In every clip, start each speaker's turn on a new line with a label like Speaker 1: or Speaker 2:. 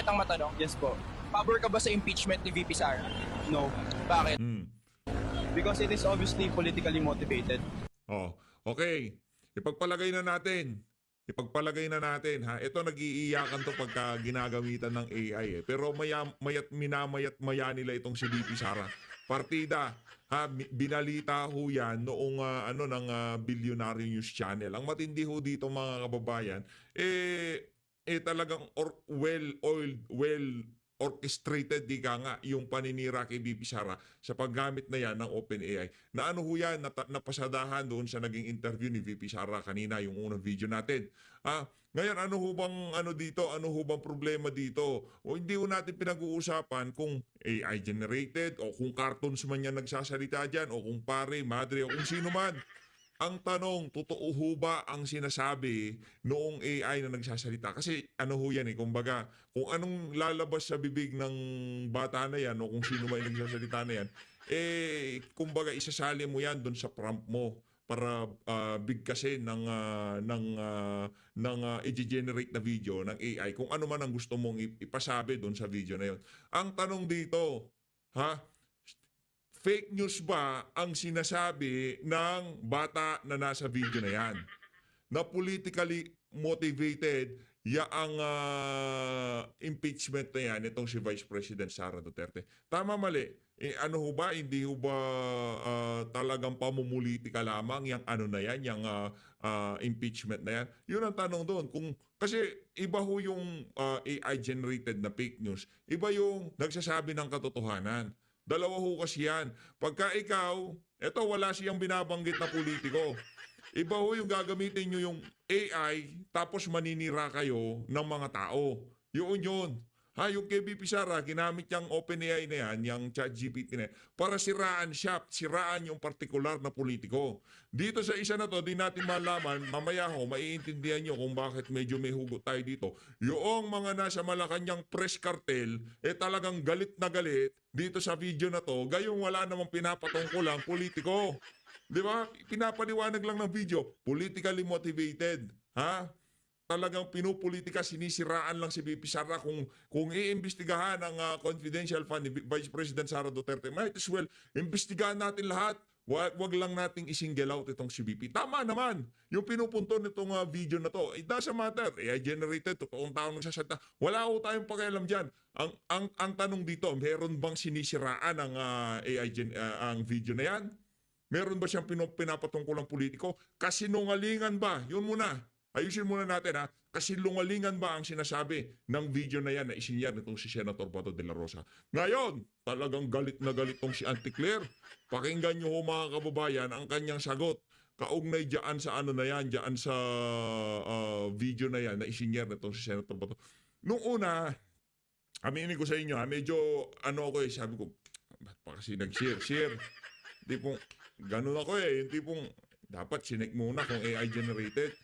Speaker 1: kitang matanong.
Speaker 2: Yes po.
Speaker 1: Pabor ka ba sa impeachment ni VP Sara?
Speaker 2: No.
Speaker 1: Bakit?
Speaker 2: Because it is obviously politically motivated.
Speaker 3: Oh, okay. Ipagpalagay na natin. Ipagpalagay na natin ha. Ito nag-iiyakan to pagka ginagamitan ng AI eh. Pero minamayat maya nila itong si VP Sara. Partida ha, binalita ho yan noong Billionaire News Channel. Ang matindi ho dito mga kababayan talagang well orchestrated di ka nga yung paninira kay VP Sara sa paggamit na yan ng OpenAI. Na ano ho yan, napasadahan doon sa naging interview ni VP Sara kanina, yung unang video natin. Ngayon, ano ho bang problema dito? O hindi ho natin pinag-uusapan kung AI generated o kung cartoons man yan nagsasalita dyan o kung pare, madre o kung sino man. Ang tanong, totoo ho ba ang sinasabi noong AI na nagsasalita? Kasi ano ho yan kumbaga, kung anong lalabas sa bibig ng bata na yan o kung sino man yung nagsasalita na yan, kumbaga isasali mo yan doon sa prompt mo para bigkasin ng i-generate na video ng AI kung ano man ang gusto mong ipasabi doon sa video na yon. Ang tanong dito, fake news ba ang sinasabi ng bata na nasa video na yan? Na politically motivated ang impeachment na yan itong si Vice President Sara Duterte. Tama mali? Ano ho ba? Hindi ho ba talagang pamumulitika lamang yung ano na yan, yung impeachment na yan? Yun ang tanong doon. Kasi iba ho yung AI-generated na fake news. Iba yung nagsasabi ng katotohanan. Dalawa ho kasi yan. Pagka ikaw, eto wala siyang binabanggit na politiko. Iba ho yung gagamitin nyo yung AI tapos maninira kayo ng mga tao. Yun. Yung kay VP Sara, ginamit yung OpenAI na yan, yung ChatGPT na yan, para siraan yung partikular na politiko. Dito sa isa na to, di natin malaman, mamaya ho, maiintindihan nyo kung bakit medyo may hugot tayo dito. Yung mga nasa Malacanang press cartel, talagang galit na galit dito sa video na to, gayong wala namang pinapatungkulang politiko. Di ba? Pinapaliwanag lang ng video, politically motivated. Talagang pinupolitika, sinisiraan lang si VP Sara kung iimbestigahan ang confidential fund ni Vice President Sara Duterte. Might as well, imbestigahan natin lahat. Wag lang nating isingle out itong si VP. Tama naman, yung pinupunto nitong video na to, it doesn't matter. AI generated, totoong taong nagsasalita. Wala ko tayong pakialam dyan. Ang tanong dito, meron bang sinisiraan ang ang video na yan? Meron ba siyang pinapatungkulang politiko? Kasinungalingan ba? Yun muna. Ayusin muna natin kasinungalingan ba ang sinasabi ng video na yan na isinyar nitong si Senator Bato de la Rosa? Ngayon, talagang galit na galit tong si Auntie Claire. Pakinggan nyo mga kababayan ang kanyang sagot. Kaugnay dyan sa ano na yan, dyan sa video na yan na isinyar nitong si Senator Bato. Nung una, aminin ko sa inyo, medyo sabi ko, ba't pa kasi nag-share? Tipong, ganun ako yung tipong, dapat sinek muna kung AI generated.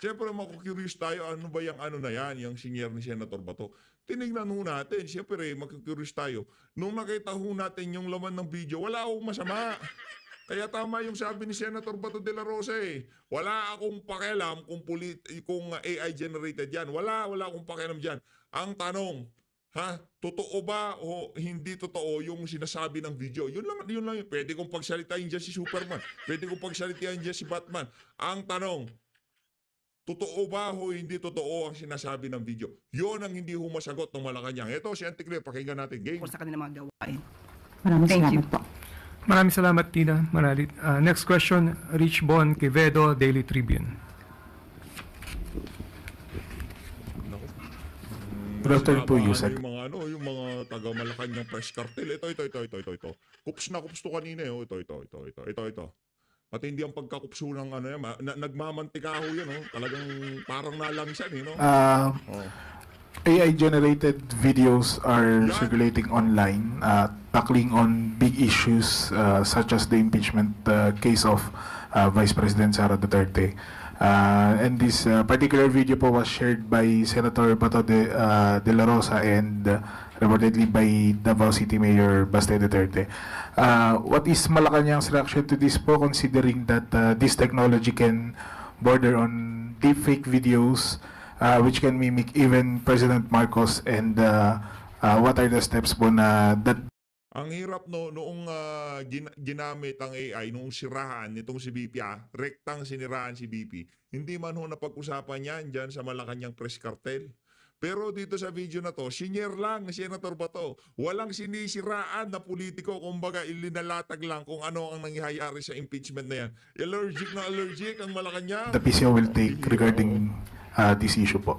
Speaker 3: Siyempre, makukurious tayo, ano ba yung ano na yan, yung senior ni Senator Bato. Tinignan ho natin, siyempre, makukurious tayo. Nung nakita ho natin yung laman ng video, wala akong masama. Kaya tama yung sabi ni Senator Bato de la Rosa Wala akong pakialam kung AI generated yan. Wala akong pakialam dyan. Ang tanong, totoo ba o hindi totoo yung sinasabi ng video? Yun lang. Pwede kong pagsalitain dyan si Superman. Pwede kong pagsalitain dyan si Batman. Ang tanong, totoo ba o hindi totoo ang sinasabi ng video? Yun ang hindi humasagot ng Malacanang. Ito, si Auntie Claire, pakinggan natin. Game.
Speaker 4: Sa kanilang mga gawain.
Speaker 5: Maraming salamat po.
Speaker 6: Maraming salamat, Tina Manalit. Next question, Rich Bon Quevedo, Daily Tribune.
Speaker 7: Good po, Yusek.
Speaker 3: Yung mga taga Malacanang press cartel. Ito. Kups na kups to kanina. Ito. Matindi ang pagkakupso ng nagmamantika ho yan, talagang parang nalangsan,
Speaker 7: AI-generated videos are circulating online, tackling on big issues such as the impeachment case of Vice President Sara Duterte. And this particular video po was shared by Senator Bato de la Rosa and reportedly by Davao City Mayor Baste Duterte. What is Malacanang's reaction to this po, considering that this technology can border on deepfake videos, which can mimic even President Marcos, and what are the steps po na that
Speaker 3: Ang hirap noong ginamit ang AI, noong sirahan nitong si BP, rektang siniraan si BP. Hindi man ho napag-usapan yan dyan sa Malacanang Press Cartel. Pero dito sa video na to, senior lang, Senator Bato. Walang sinisiraan na politiko, kumbaga ilinalatag lang kung ano ang nangyayari sa impeachment na yan. Allergic na allergic ang Malacanang.
Speaker 7: the PCO will take regarding this issue po?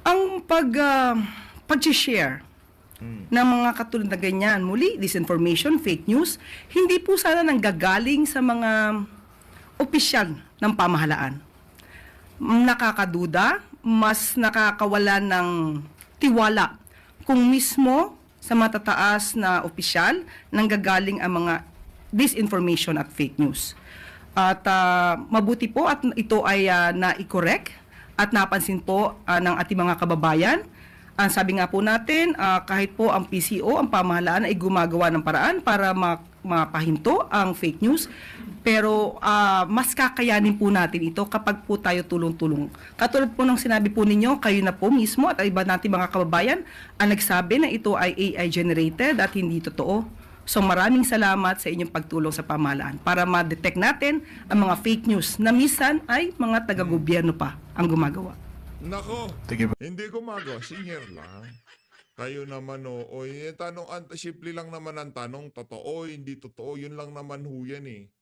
Speaker 4: Ang pag-share ng mga katulad na ganyan, muli, disinformation, fake news, hindi po sana nanggagaling sa mga opisyal ng pamahalaan. Nakakaduda, mas nakakawala ng tiwala kung mismo sa matataas na opisyal nanggagaling ang mga disinformation at fake news. At mabuti po at ito ay na-correct at napansin po ng ating mga kababayan. Ang sabi nga po natin, kahit po ang PCO, ang pamahalaan ay gumagawa ng paraan para mapahinto ang fake news, pero mas kakayanin po natin ito kapag po tayo tulong-tulong. Katulad po ng sinabi po ninyo, kayo na po mismo at iba natin mga kababayan ang nagsabi na ito ay AI generated at hindi totoo. So maraming salamat sa inyong pagtulong sa pamahalaan para ma-detect natin ang mga fake news na minsan ay mga taga-gobyerno pa ang gumagawa.
Speaker 3: Nako,
Speaker 7: Sige po.
Speaker 3: hindi ko magawa. Senior lang. Kayo naman o yung tanong, simple lang naman ang tanong, totoo, hindi totoo, yun lang naman ho yan eh.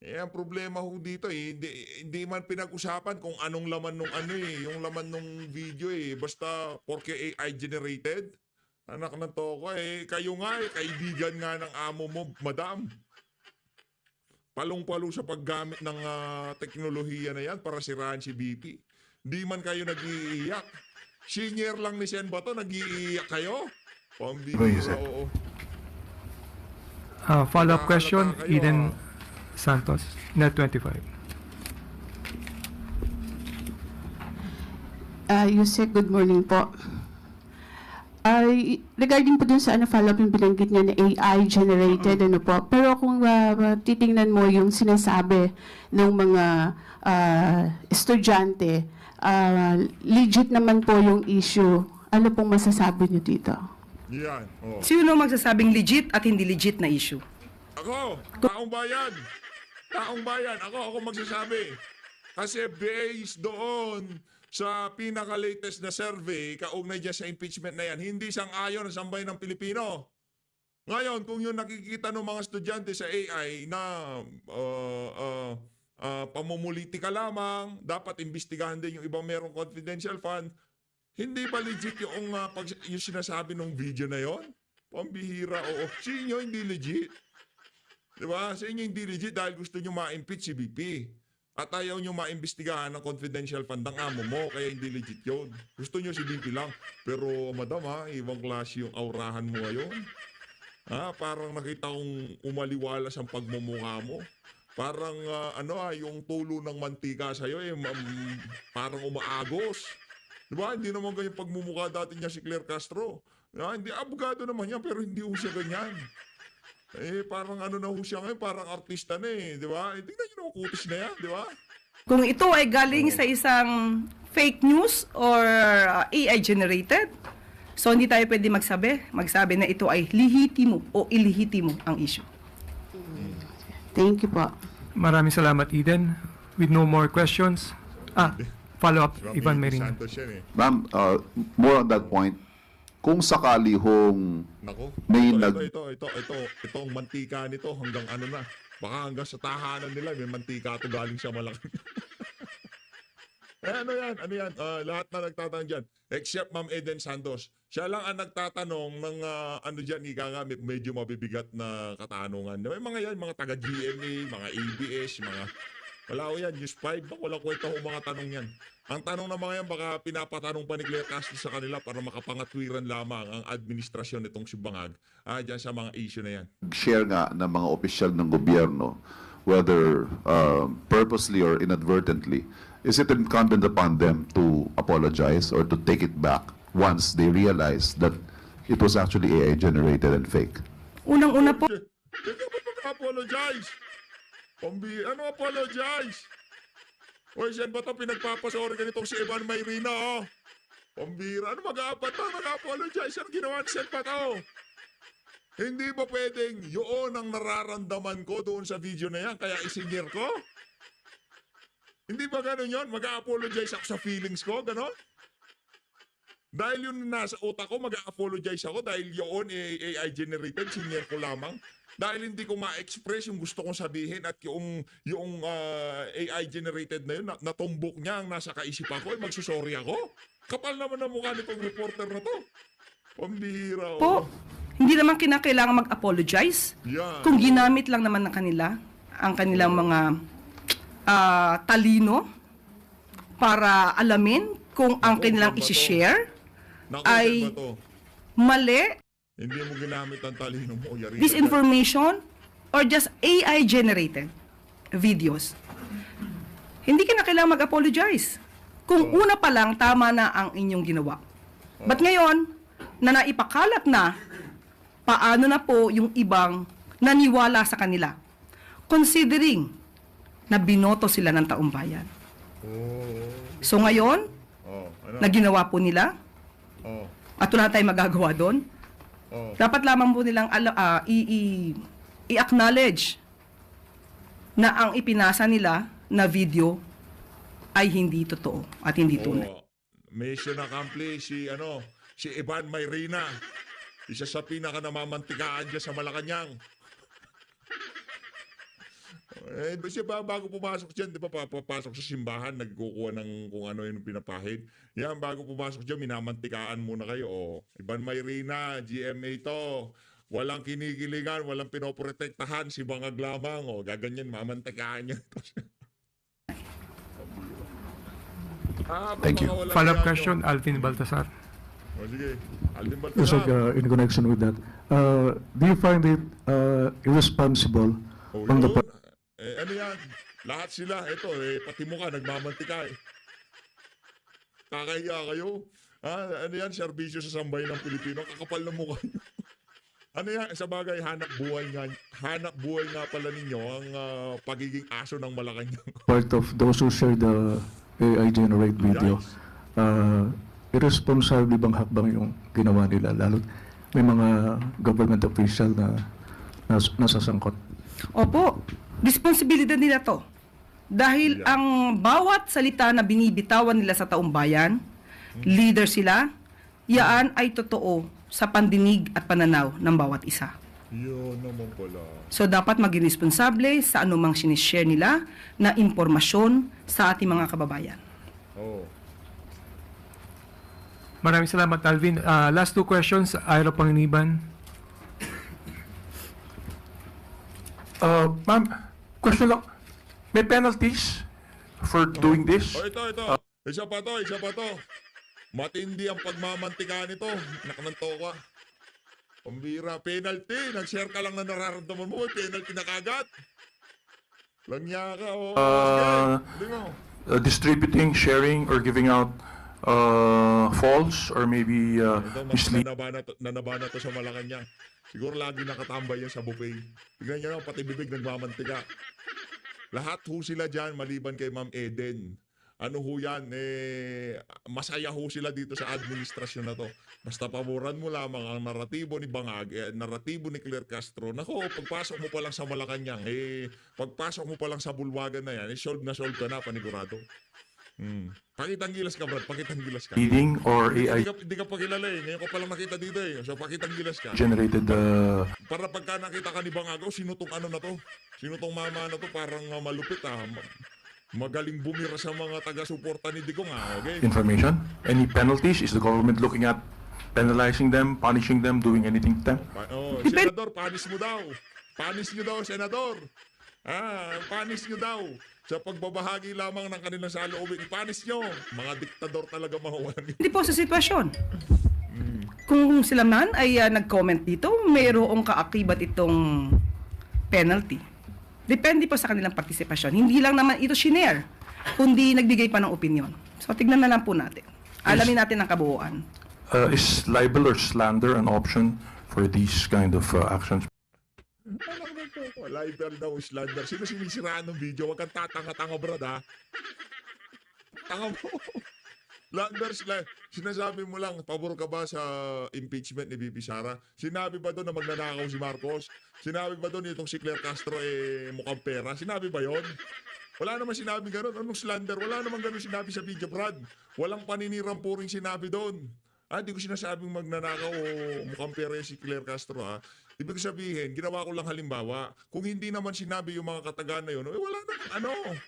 Speaker 3: Ang problema ho dito hindi man pinag-usapan kung anong laman nung yung laman nung video basta porque AI generated. Anak ng toko kayo nga kaibigan nga ng amo mo, madam. Palong-palo sa paggamit ng teknolohiya na yan para siraan si BP. Di man kayo nag-iiyak. Senior lang ni Sen Bato, nag-iiyak kayo? Pambihira, oo.
Speaker 6: Follow-up question,
Speaker 3: Kayo,
Speaker 6: Eden Santos, Net 25.
Speaker 5: Yusek, good morning po. Regarding po dun sa follow-up yung binanggit niya na AI generated, po. Pero kung titingnan mo yung sinasabi ng mga estudyante, legit naman po yung issue. Ano pong masasabi niyo dito?
Speaker 3: Yan, oh.
Speaker 4: Sino magsasabing legit at hindi legit na issue?
Speaker 3: Ako, taong bayan. Taong bayan, ako magsasabi. Kasi based doon sa pinaka-latest na survey, kaugnay dyan sa impeachment na yan, hindi sang-ayon ang sambayan ng Pilipino. Ngayon, kung yung nakikita ng mga estudyante sa AI na pamumulitika lamang, dapat imbestigahan din yung ibang merong confidential fund, hindi ba legit yung, yung sinasabi ng video na yon? Pambihira, oo. Sa inyo, hindi legit. Diba? Sa inyo, hindi legit dahil gusto nyo ma-impeach si BP. At ayaw nyo maimbestigahan ng confidential fund ng amo mo, kaya hindi legit yun. Gusto nyo si BP lang. Pero madam ibang klase yung aurahan mo ngayon. Parang nakita kong umaliwalas ang pagmumukha mo. Parang yung tulo ng mantika sa'yo parang umaagos. Diba? Hindi naman ganyan pagmumukha dati niya si Claire Castro. Hindi, abogado naman yan, pero hindi ho siya ganyan. Parang na ho siya ngayon, parang artista na di ba? Tingnan nyo naman kutis na yan, di ba?
Speaker 4: Kung ito ay galing sa isang fake news or AI generated, so hindi tayo pwede magsabi na ito ay lehitimo o ilehitimo ang issue.
Speaker 5: Thank you po.
Speaker 6: Maraming salamat, Eden. With no more questions. Follow-up, Ivan Merino.
Speaker 3: Santos yan
Speaker 8: Ma'am, more on that point, kung sakali hong
Speaker 3: Nako,
Speaker 8: may
Speaker 3: ito ang mantika nito hanggang na. Baka hanggang sa tahanan nila, may mantika ito galing sa malaki. Ano yan? Lahat na nagtatanong dyan. Except Ma'am Eden Santos. Siya lang ang nagtatanong ng dyan, medyo mabibigat na katanungan. May mga yan, mga taga-GMA, mga ABS, mga... Wala ko yan, News 5, wala kwenta ko mga tanong yan. Ang tanong na mga yan, baka pinapatanong pa ni Claire Castro sa kanila para makapangatwiran lamang ang administrasyon nitong si Bangag dyan sa mga issue na yan.
Speaker 8: share nga ng mga opisyal ng gobyerno, whether purposely or inadvertently, is it incumbent upon them to apologize or to take it back once they realize that it was actually AI generated and fake?
Speaker 4: Unang-una po,
Speaker 3: Teka, ba't mag-apologize? Ano apologize? Oy, saan ba ito pinagpapasori ka nitong si Evan Mayrina, oh? Pambira, ano mag-aapat to? Nag-apologize. Ano ginawa ni Sen pa to? Hindi ba pwedeng yun ang nararamdaman ko doon sa video na yan, kaya isinir ko? Hindi ba ganun yun? Mag-apologize ako sa feelings ko, ganon? Dahil yun nasa utak ko, mag-apologize ako dahil yun AI generated, sinir ko lamang. Dahil hindi ko ma-express yung gusto kong sabihin at yung AI generated na yun, natumbok niya ang nasa kaisipan ko, magsusorry ako. Kapal naman ang mukha nitong reporter na to. Pambihira.
Speaker 4: Po, hindi naman kinakailangan mag-apologize.
Speaker 3: Yan.
Speaker 4: Kung ginamit lang naman ng kanila, ang kanilang mga talino para alamin kung ang
Speaker 3: Naku,
Speaker 4: kanilang
Speaker 3: ba to?
Speaker 4: isi-share
Speaker 3: Naku,
Speaker 4: ay
Speaker 3: Sen ba to?
Speaker 4: mali,
Speaker 3: Hindi mo ginamit ang talino mo. Yari ka.
Speaker 4: disinformation, or just AI-generated videos. Hindi ka na kailangan mag-apologize. Kung una pa lang, tama na ang inyong ginawa. But ngayon, na naipakalat na, paano na po yung ibang naniwala sa kanila? Considering na binoto sila ng taong bayan. So ngayon,
Speaker 3: Ano?
Speaker 4: na ginawa po nila,
Speaker 3: Oh.
Speaker 4: at wala tayong magagawa doon,
Speaker 3: Oh.
Speaker 4: dapat lamang po nilang i-acknowledge na ang ipinasa nila na video ay hindi totoo at hindi tunay.
Speaker 3: Oh, mission accomplished si Evan Mayrina. Isa sa pinaka namamantikaan dyan sa Malacanang. Siya bago pumasok dyan, di ba papasok sa simbahan, nagkukuha ng kung ano yung pinapahid. Yan, bago pumasok dyan, minamantikaan muna kayo. Oh, Evan Mayrina, GMA to. Walang kinikilingan, walang pinoprotektahan, si bangag lamang. Oh, gaganyan, mamantikaan niya.
Speaker 9: Thank you.
Speaker 6: Follow-up question, Alvin Baltasar.
Speaker 3: Oh, sige. Alvin
Speaker 9: So,
Speaker 3: Baltasar.
Speaker 9: in connection with that, do you find it irresponsible
Speaker 3: Oh,
Speaker 9: on the
Speaker 3: yun. Ano yan? Lahat sila. Ito, pati mo ka, nagmamantika eh. Kakahiya kayo. Ano yan? Serbisyo sa sambahin ng Pilipino. Kakapal na mukha nyo. Ano yan? Sa bagay, hanap buhay nga pala ninyo ang pagiging aso ng Malacanang.
Speaker 9: part of those who share the AI generate video? Irresponsible bang hakbang yung ginawa nila? Lalo may mga government official na nasasangkot.
Speaker 4: Opo, responsibilidad nila to. Dahil ang bawat salita na binibitawan nila sa taong bayan, leader sila, yaan ay totoo sa pandinig at pananaw ng bawat isa.
Speaker 3: Yun naman pala.
Speaker 4: So dapat maging responsable sa anumang sinishare nila na impormasyon sa ating mga kababayan.
Speaker 3: Oh.
Speaker 6: Maraming salamat, Alvin. Last two questions, Ira Panginiban.
Speaker 10: Ma'am, question lang. May penalties for doing this?
Speaker 3: Oh, ito. Isa pa to. Matindi ang pagmamantika nito. Nakananto ka. Pambira, penalty. Nag-share ka lang na nararamdaman mo. Penalty na kagad. Langya ka, oh. Sige, mo.
Speaker 10: Distributing, sharing, or giving out false or maybe
Speaker 3: Ito,
Speaker 10: misleading.
Speaker 3: nanabana to sa Malacanang. Siguro lagi nakatambay yan sa buffet. Tignan nyo lang, pati bibig nagmamantika. Lahat ho sila dyan, maliban kay Ma'am Eden. Ano ho yan, masaya ho sila dito sa administrasyon na to. Basta paboran mo lamang ang naratibo ni Bangag, naratibo ni Claire Castro. Nako, pagpasok mo pa lang sa Malacanang, pagpasok mo pa lang sa bulwagan na yan, solve ka na, panigurado. Pakitang gilas ka, Brad. Pakitang gilas ka.
Speaker 10: Or AI
Speaker 3: Hindi ka pa kilala eh. Ngayon ko palang nakita dito eh. So, pakitang gilas ka.
Speaker 10: generated
Speaker 3: Para pagka nakita ka ni Bangagaw, sino tong ano na to? Sino tong mama na to? Parang malupit magaling bumira sa mga taga-suporta ni Digong okay?
Speaker 10: information? Any penalties? Is the government looking at penalizing them, punishing them, doing anything to them?
Speaker 3: Senador, panis mo daw. Panis nyo daw, Senador. Panis nyo daw. Sa pagbabahagi lamang ng kanilang saloobin, ipanis nyo. Mga diktador talaga mga walang.
Speaker 4: Hindi po sa sitwasyon. Kung sila man ay nag-comment dito, mayroong kaakibat itong penalty. Depende po sa kanilang partisipasyon. Hindi lang naman ito shinare, kundi nagbigay pa ng opinion. So tignan na lang po natin. Alamin natin ang kabuuan.
Speaker 10: Is libel or slander an option for these kind of actions?
Speaker 3: Libel daw, slander. Sino sinisiraan ng video? Huwag kang tatanga-tanga, brad, ha? tanga mo. Landers, sinasabi mo lang, pabor ka ba sa impeachment ni VP Sara? Sinabi ba doon na magnanakaw si Marcos? Sinabi ba doon itong si Claire Castro mukhang pera? Sinabi ba yon? Wala naman sinabi ganun. Anong slander? Wala naman ganun sinabi sa video, Brad. Walang paninirang puring sinabi doon. Hindi ko sinasabing magnanakaw o mukhang pera si Claire Castro, ha. Ibig sabihin, ginawa ko lang halimbawa. Kung hindi naman sinabi yung mga kataga na yun, wala naman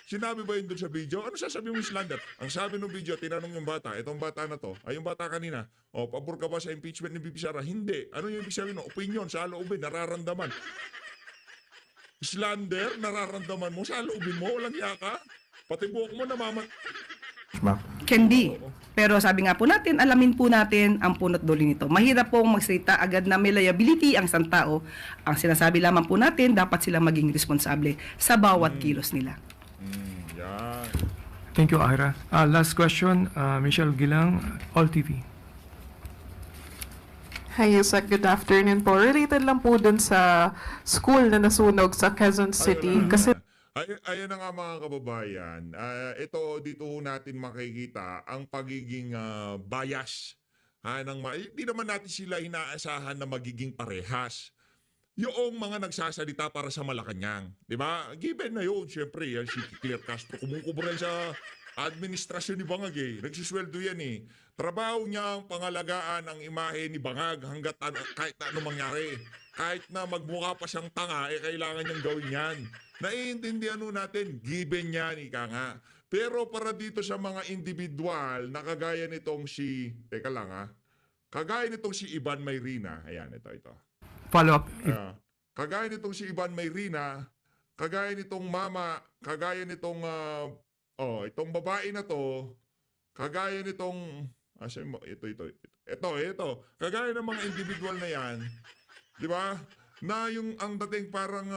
Speaker 3: Sinabi ba yun doon sa video? Ano sasabihin mo slander? Ang sabi ng video, tinanong yung bata, itong bata na to, yung bata kanina, pabor ka ba sa impeachment ni VP Sara? Hindi. Ano yung ibig sabihin? Opinion, sa loobin, nararamdaman. Slander, nararamdaman mo, sa loobin mo, walang yaka. Pati buhok mo
Speaker 4: Can be. Pero sabi nga po natin, alamin po natin ang punot dulo nito. Mahirap pong magsalita agad na may liability ang isang tao. Ang sinasabi lamang po natin, dapat silang maging responsable sa bawat kilos nila.
Speaker 3: Yan.
Speaker 6: Thank you, Ira. Last question, Michelle Gilang, All TV.
Speaker 11: Hi, Yusek. Good afternoon po. Related lang po dun sa school na nasunog sa Quezon City. Kasi
Speaker 3: Ayun na nga mga kababayan, ito dito natin makikita ang pagiging bias. Hindi naman natin sila inaasahan na magiging parehas. Yung mga nagsasalita para sa Malacanang, di ba? Given na yun, syempre, yan si Claire Castro, kumukubra sa administrasyon ni Bangag Nagsusweldo yan Trabaho niya ang pangalagaan ang imahe ni Bangag hanggat kahit ano mangyari. Kahit na magmukha pa siyang tanga, kailangan niyang gawin yan. Naiintindihan natin, given yan, ika nga. Pero para dito sa mga individual na kagaya nitong kagaya nitong si Ivan Mayrina, ayan, ito.
Speaker 6: Follow up.
Speaker 3: Kagaya nitong si Ivan Mayrina, kagaya nitong mama, kagaya nitong, itong babae na to, kagaya nitong, ito, kagaya ng mga individual na yan, di ba? Na ang dating parang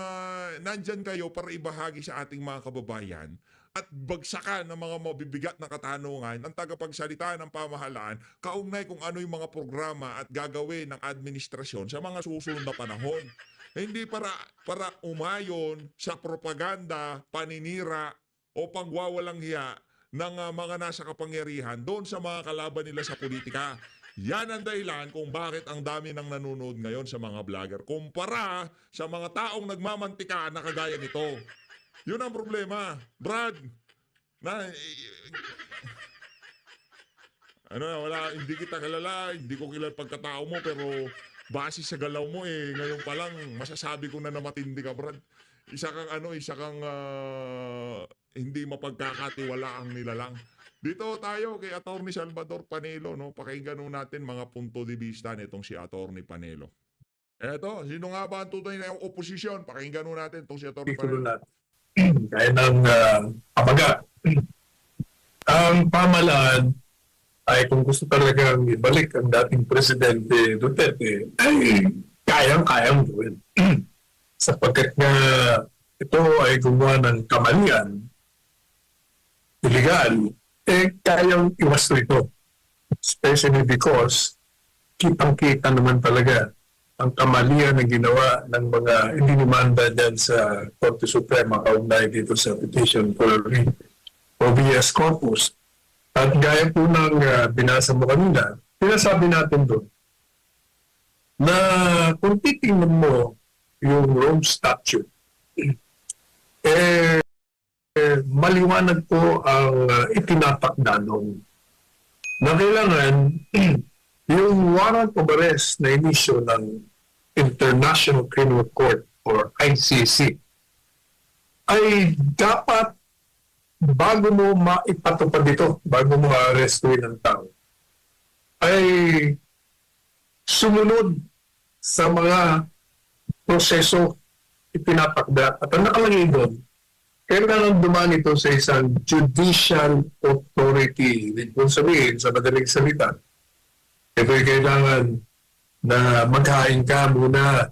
Speaker 3: nandyan kayo para ibahagi sa ating mga kababayan at bagsakan ng mga mabibigat na katanungan ng tagapagsalita ng pamahalaan kaugnay kung ano yung mga programa at gagawin ng administrasyon sa mga susunod na panahon. Hindi para umayon sa propaganda, paninira o pagwawalang hiya ng mga nasa kapangyarihan doon sa mga kalaban nila sa politika. Yan ang dahilan kung bakit ang dami nang nanonood ngayon sa mga vlogger kumpara sa mga taong nagmamantika na kagaya nito. Yun ang problema. Brad, hindi kita kilala, hindi ko kilala pagkatao mo, pero base sa galaw mo ngayon pa lang masasabi ko na matindi ka, Brad. Isa kang hindi mapagkakatiwala ang nilalang. Dito tayo kay Atty. Salvador Panelo, pakinggan natin mga punto de vista nitong si Atty. Panelo. Eto, sino nga ba ang tunay na oposisyon? Pakinggan natin itong si Atty. Panelo.
Speaker 12: Kaya ng abaga. Ang pamahalaan ay kung gusto talagang ibalik ang dating Presidente Duterte, ay kayang-kayang gawin. Sapagkat nga ito ay gumawa ng kamalian, illegal, kayang iwasto ito. Especially because kitang-kita naman talaga ang kamalian na ginawa ng mga inimanda dyan sa Korte Suprema kaugnay dito sa petition for habeas corpus. At gaya po ng binasa mo kanina, pinasabi natin doon na kung titingnan mo yung Rome Statute, maliwanag po ang itinatakda noon na kailangan yung warrant of arrest na inisyo ng International Criminal Court or ICC ay dapat bago mo maipatupad ito, bago mo ma-arrestuin ang tao, ay sumunod sa mga proseso ipinatakda. At ang nakalagay doon, kailangan dumaan ito sa isang judicial authority. Kung sabihin, sa madaling salita, ito ay kailangan na maghain ka muna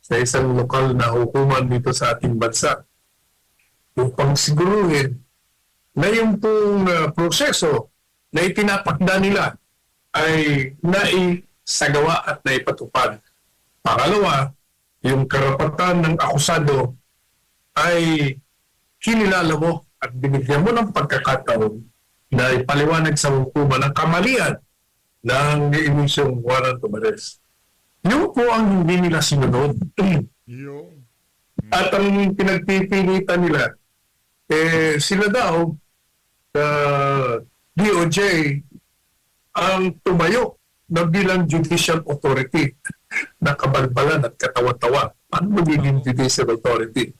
Speaker 12: sa isang lokal na hukuman dito sa ating bansa upang siguruhin na yung pong proseso na itinatakda nila ay naisagawa at naipatupad. Pangalawa, yung karapatan ng akusado ay kinilala mo at binigyan mo ng pagkakataon na ipaliwanag sa hukuman ang kamalian ng emisyong warrant of arrest. Yun po ang hindi nila sinunod.
Speaker 3: Yung.
Speaker 12: At ang pinagpipilitan nila, sila daw, DOJ, ang tumayo na bilang judicial authority na kabalbalan at katawa-tawa. Ano magiging judicial authority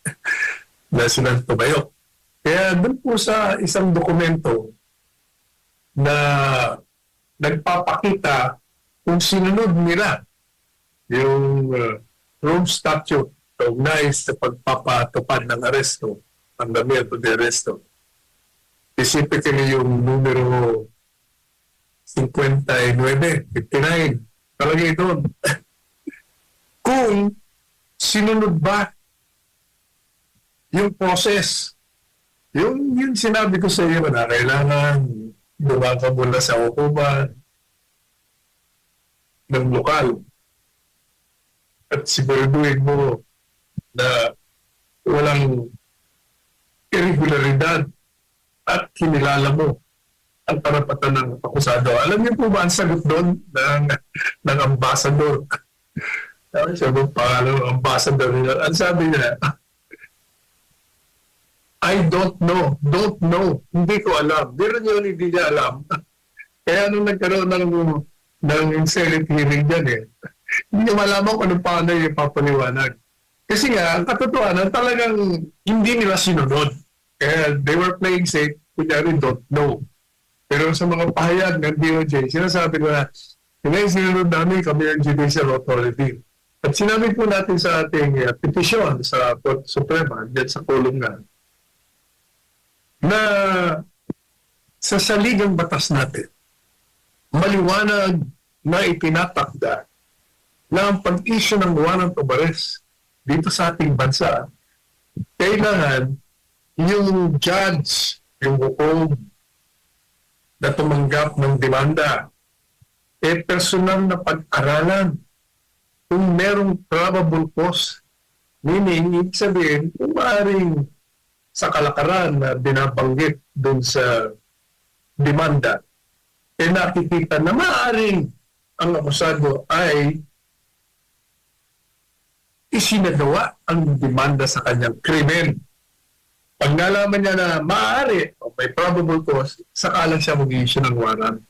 Speaker 12: na silang tumayo? Kaya doon po sa isang dokumento na nagpapakita kung sinunod nila yung Rome Statute kaugnay sa pagpapatupad ng aresto, mandamiento de aresto. Specifically yung numero 59, 59. Talagay doon. Kung sinunod ba yung process, yung sinabi ko sa iyo na kailangan dumaka mula sa hukuman ng lokal at siguraduhin mo na walang irregularidad at kinilala mo ang karapatan ng akusado. Alam niyo po ba ang sagot doon ng ambassador? Siya po pangalan, ambassador niya. Ang sabi niya, I don't know. Don't know. Hindi ko alam. Meron yun, hindi niya alam. Kaya nung nagkaroon ng Senate hearing dyan hindi niya malaman kung ano paano yung papaliwanag. Kasi nga, ang katotohanan, talagang hindi nila sinunod. Kaya they were playing safe, kunyari don't know. Pero sa mga pahayag ng DOJ, sinasabi ko na, hindi sinunod namin kami ang judicial authority. At sinabi po natin sa ating petisyon sa Court Suprema, dyan sa kulungan, na sa saligang batas natin, maliwanag na itinatakda na ang pag-issue ng warrant of arrest dito sa ating bansa, kailangan yung judge, yung hukom na tumanggap ng demanda, personal na pag-aralan kung merong probable cause. Meaning, ibig sabihin, kung maaaring sa kalakaran na binabanggit dun sa demanda, nakikita na maaaring ang akusado ay isinagawa ang demanda sa kanyang krimen. Pag nalaman niya na maaari o may probable cause, saka lang siya mag-issue ng warrant.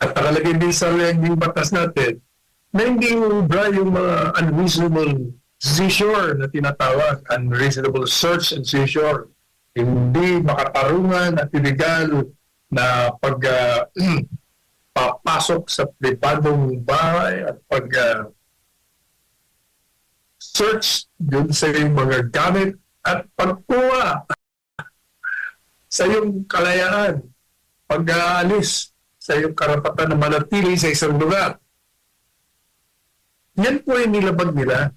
Speaker 12: At nakalagay din sa yung batas natin na hindi ubra yung mga unreasonable seizure na tinatawag, unreasonable search and seizure. Hindi makatarungan at illegal na papasok sa pribadong bahay at search dun sa iyong mga gamit at pagkuha sa iyong kalayaan, pag-aalis sa iyong karapatan na manatili sa isang lugar. Yan po yung nilabag nila.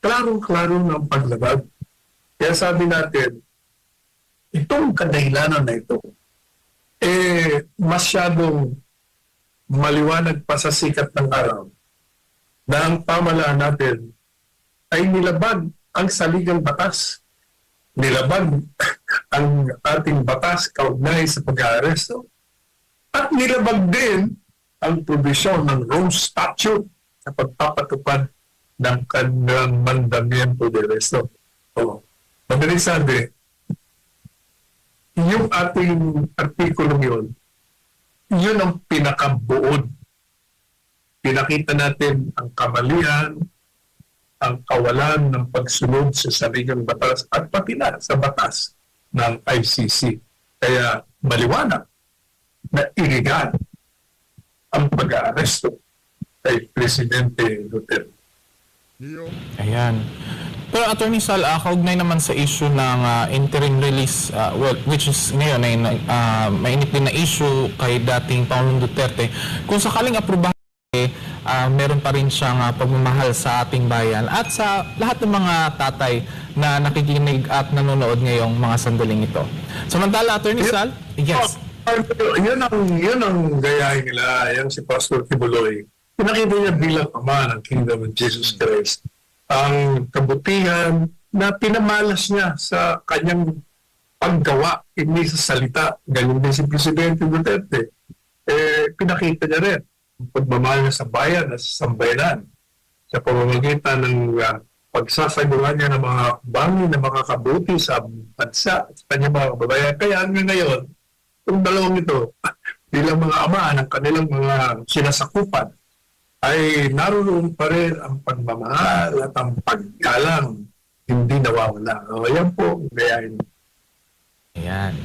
Speaker 12: Klarong-klaro ng paglabag. Kaya sabi natin, itong kadahilanan na ito, masyadong maliwanag pa sa sikat ng araw na ang pamahalaan natin ay nilabag ang saligang batas. Nilabag ang ating batas kaugnay sa pag-aaresto. At nilabag din ang probisyon ng Rome Statute sa pagpapatupad ng kanilang mandamiento de arresto. Madaling sabi, yung ating artikulong yun ang pinakabuod. Pinakita natin ang kamalian, ang kawalan ng pagsunod sa saligang batas at pati na sa batas ng ICC. Kaya maliwanag na iligal ang pag-aaresto kay Presidente Duterte.
Speaker 13: Ayan. Pero Attorney Sal, kaugnay naman sa issue ng interim release, which is ngayon ay mainit din na issue kay dating Pangulong Duterte, kung sakaling aprubahan, meron pa rin siyang pagmamahal sa ating bayan at sa lahat ng mga tatay na nakikinig at nanonood ngayong mga sandaling ito. Samantala, Attorney Sal? Yes.
Speaker 12: Yun ang gayahin nila, yung si Pastor Kibuloy. Pinakita niya bilang ama ng Kingdom of Jesus Christ ang kabutihan na pinamalas niya sa kanyang paggawa, hindi sa salita. Ganyan din si Presidente Duterte. Pinakita niya rin ang pagmamahal niya sa bayan at sa sambayanan sa pamamagitan ng pagsasagawa niya ng mga bangin na makakabuti sa bansa at sa kanyang mga kababayan. Kaya hanggang ngayon, itong dalawang ito, bilang mga ama ng kanilang mga sinasakupan, ay naroon pa rin ang pagmamahal at ang paggalang hindi nawawala. O yan po, gayahin.
Speaker 13: Ayan.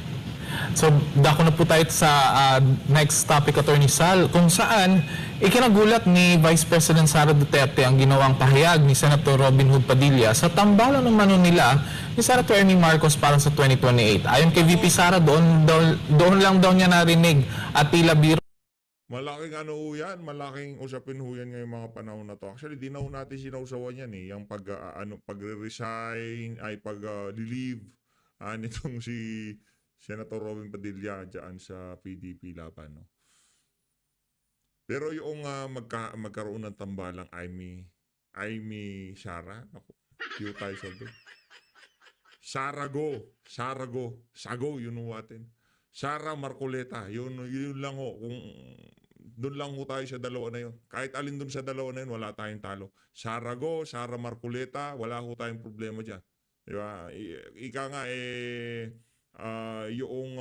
Speaker 13: So, dako na po tayo sa next topic, Attorney Sal, kung saan ikinagulat ni Vice President Sara Duterte ang ginawang pahayag ni Senator Robin Hood Padilla sa tambalan ng mano nila ni Senator Amy Marcos para sa 2028. Ayon kay VP Sara, doon lang daw niya narinig at tila biro.
Speaker 3: Malaking ano ho yan, malaking usapin ho yan ngayong mga panahon na to. Actually, di na ho natin sinausawan yan eh. Yung pag-resign, ay pag-leave nitong si Senator Robin Padilla dyan sa PDP laban. No? Pero yung magkaroon ng tambalang Amy Sara, ako, cute tayo sabi. Sago, yun ho atin. Sara Marcoleta, yun lang ho. Kung doon lang ho tayo sa dalawa na yun. Kahit alin doon sa dalawa na yun, wala tayong talo. Sara Marcoleta, wala ho tayong problema dyan. Diba? Ika nga yung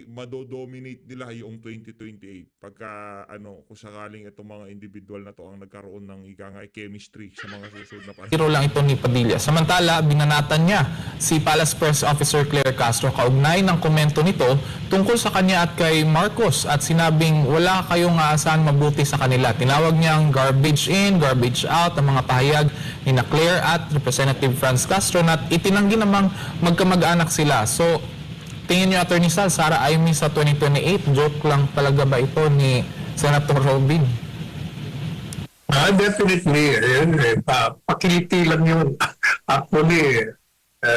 Speaker 3: madodominate nila yung 2028 pagka kung sakaling itong mga individual na to ang nagkaroon ng chemistry sa mga susunod na panahon.
Speaker 13: Biro lang ito ni Padilla. Samantala, binanatan niya si Palace Press Officer Claire Castro kaugnay ng komento nito tungkol sa kanya at kay Marcos at sinabing wala kayong aasahan mabuti sa kanila. Tinawag niyang garbage in, garbage out ang mga pahayag ni na Claire at Representative Franz Castro at itinanggi namang magkamag-anak sila. So, tingin niyo, Attorney Sal, Sara Amy sa 2028, joke lang talaga ba ito ni Senator Robin?
Speaker 12: Definitely. Pakiliti lang yun. Actually,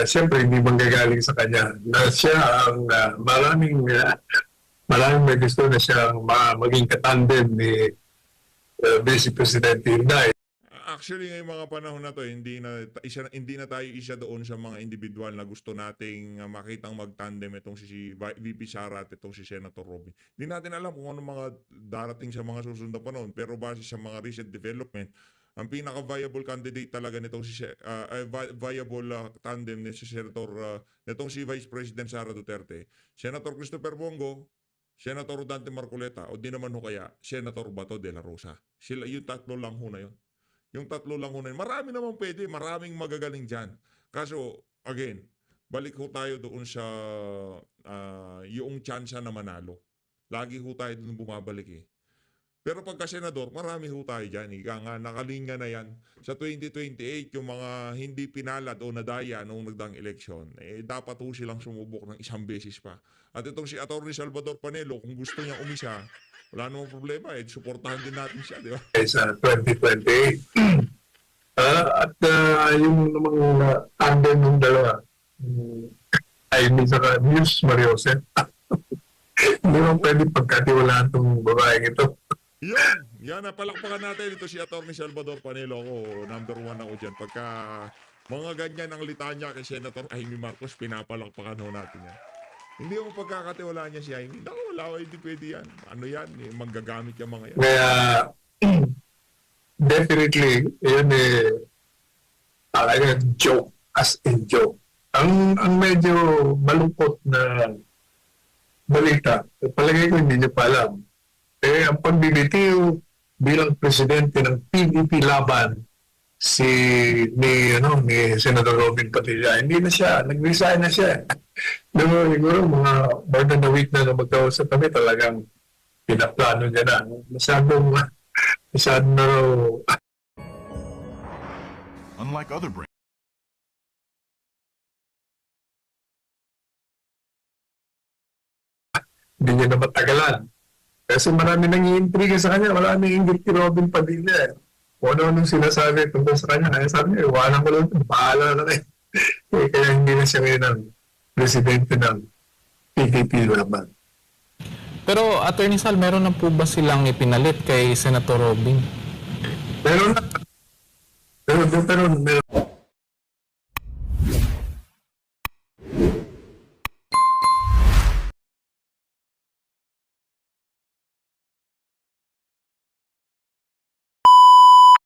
Speaker 12: siyempre, hindi manggagaling sa kanya. Na siya ang maraming may gusto na siyang maging katandem ni Vice Presidente Inday.
Speaker 3: Actually, ngayong mga panahon na to, hindi na tayo isa doon sa mga individual na gusto nating makitang mag-tandem itong si VP Sara at itong si Senator Robin. Hindi natin alam kung ano mga darating sa mga susunod na panahon, pero base sa mga recent development, ang pinaka-viable candidate talaga nitong viable tandem ni si Senator nitong si Vice President Sara Duterte, Senator Christopher Bongo, Senator Dante Marcoleta, o di naman ho kaya Senator Bato de la Rosa. Sila yung tatlo lang ho na yun. Yung tatlo lang ho na yun. Marami naman pwede, maraming magagaling dyan. Kaso, again, balik ho tayo doon sa yung tsansa na manalo. Lagi ho tayo doon bumabalik eh. Pero pagka senador, marami ho tayo dyan. Ika nga, nakalinga na yan. Sa 2028, yung mga hindi pinalad o nadaya noong nagdaang eleksyon, dapat ho silang sumubok ng isang beses pa. At itong si Atty. Salvador Panelo, kung gusto niya umisa, wala namang problema suportahan din natin siya, di ba?
Speaker 12: Sa 2028. At yung mga tandem ng dalawa, ay minsan ka, Muse Mariose. Hindi mo pwede pagkatiwalaan itong babaeng ito.
Speaker 3: Yan, napalakpakan natin ito si Atty. Salvador Panelo. Ako, number 1 ako dyan. Pagka mga ganyan ang litanya kay Senator Amy Marcos, pinapalakpakan ho natin yan. Hindi mo pagkakatiwalaan niya si Amy. Naku, wala, hindi pwede yan. Ano yan? Manggagamit yung mga yan.
Speaker 12: Kaya, definitely, yun talaga joke, as in joke. Ang medyo malungkot na balita, palagay ko hindi niyo pa alam, ang pagbibitiw bilang presidente ng PDP laban ni Senator Robin Padilla, hindi na siya, nag-resign na siya. Siguro mga more than a week na magkausap kami, talagang pinaplano niya na. Masyado na raw.
Speaker 14: Unlike other brands.
Speaker 12: Hindi niya na matagalan. Kasi marami nang iintriga sa kanya, marami inggit kay Robin Padilla. Kung ano sinasabi tungkol sa kanya, kaya sabi niya, iwanan ko lang, bahala na kayo. Kaya hindi na siya ngayon ang presidente ng PDP laban.
Speaker 13: Pero, Attorney Sal, meron na po ba silang ipinalit kay Senator Robin?
Speaker 12: Meron na. Pero